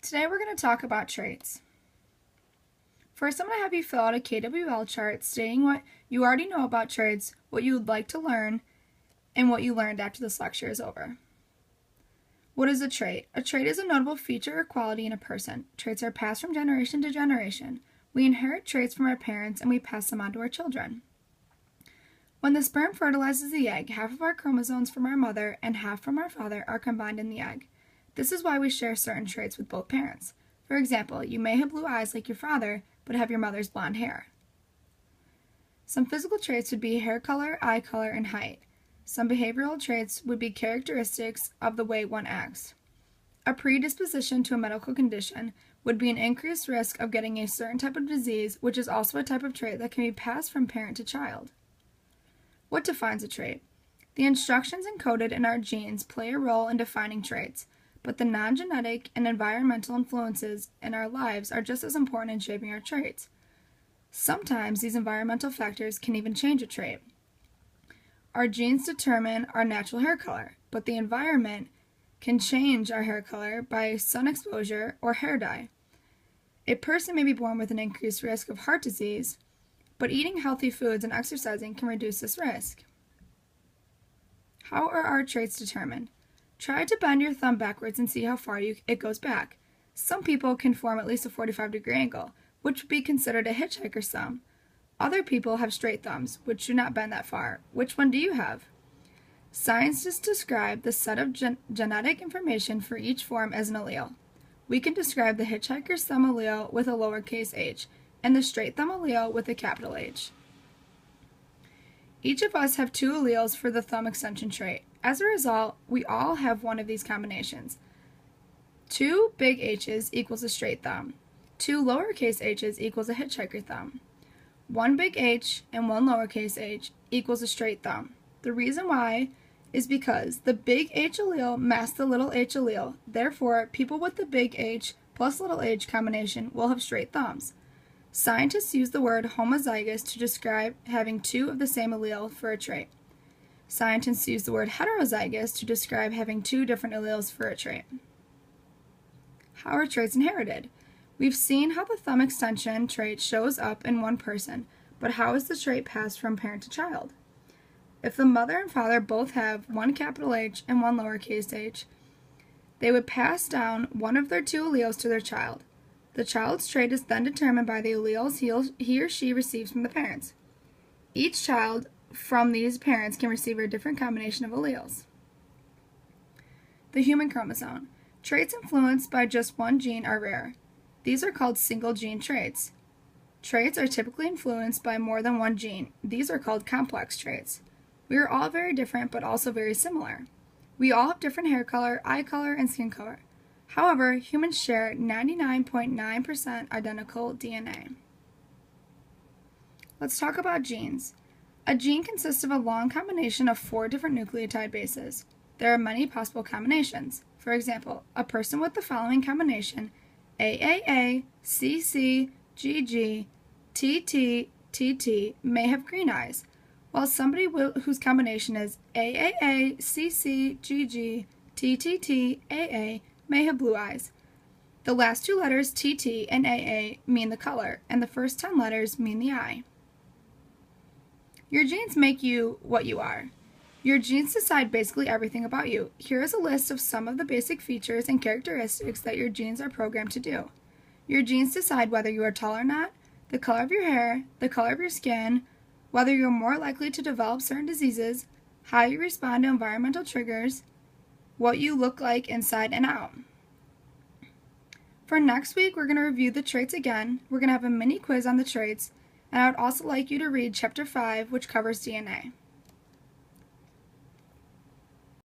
Today we're going to talk about traits. First, I'm going to have you fill out a KWL chart stating what you already know about traits, what you would like to learn, and what you learned after this lecture is over. What is a trait? A trait is a notable feature or quality in a person. Traits are passed from generation to generation. We inherit traits from our parents and we pass them on to our children. When the sperm fertilizes the egg, half of our chromosomes from our mother and half from our father are combined in the egg. This is why we share certain traits with both parents. For example, you may have blue eyes like your father, but have your mother's blonde hair. Some physical traits would be hair color, eye color, and height. Some behavioral traits would be characteristics of the way one acts. A predisposition to a medical condition would be an increased risk of getting a certain type of disease, which is also a type of trait that can be passed from parent to child. What defines a trait? The instructions encoded in our genes play a role in defining traits, but the non-genetic and environmental influences in our lives are just as important in shaping our traits. Sometimes these environmental factors can even change a trait. Our genes determine our natural hair color, but the environment can change our hair color by sun exposure or hair dye. A person may be born with an increased risk of heart disease, but eating healthy foods and exercising can reduce this risk. How are our traits determined? Try to bend your thumb backwards and see how far it goes back. Some people can form at least a 45-degree angle, which would be considered a hitchhiker's thumb. Other people have straight thumbs, which do not bend that far. Which one do you have? Scientists describe the set of genetic information for each form as an allele. We can describe the hitchhiker's thumb allele with a lowercase h, and the straight thumb allele with a capital H. Each of us have two alleles for the thumb extension trait. As a result, we all have one of these combinations. 2 big H's equals a straight thumb. 2 lowercase h's equals a hitchhiker thumb. 1 big H and 1 lowercase h equals a straight thumb. The reason why is because the big H allele masks the little h allele. Therefore, people with the big H plus little h combination will have straight thumbs. Scientists use the word homozygous to describe having 2 of the same allele for a trait. Scientists use the word heterozygous to describe having 2 different alleles for a trait. How are traits inherited? We've seen how the thumb extension trait shows up in one person, but how is the trait passed from parent to child? If the mother and father both have 1 capital H and 1 lowercase h, they would pass down one of their 2 alleles to their child. The child's trait is then determined by the alleles he or she receives from the parents. Each child from these parents can receive a different combination of alleles. The human chromosome. Traits influenced by just one gene are rare. These are called single gene traits. Traits are typically influenced by more than one gene. These are called complex traits. We are all very different but also very similar. We all have different hair color, eye color, and skin color. However, humans share 99.9% identical DNA. Let's talk about genes. A gene consists of a long combination of 4 different nucleotide bases. There are many possible combinations. For example, a person with the following combination, AAA, CC, GG, TT, TT, may have green eyes, while somebody whose combination is AAA, CC, GG, TTT, AA may have blue eyes. The last 2 letters, TT and AA, mean the color, and the first 10 letters mean the eye. Your genes make you what you are. Your genes decide basically everything about you. Here is a list of some of the basic features and characteristics that your genes are programmed to do. Your genes decide whether you are tall or not, the color of your hair, the color of your skin, whether you are more likely to develop certain diseases, how you respond to environmental triggers, what you look like inside and out. For next week, we're going to review the traits again. We're going to have a mini quiz on the traits, and I would also like you to read Chapter 5, which covers DNA.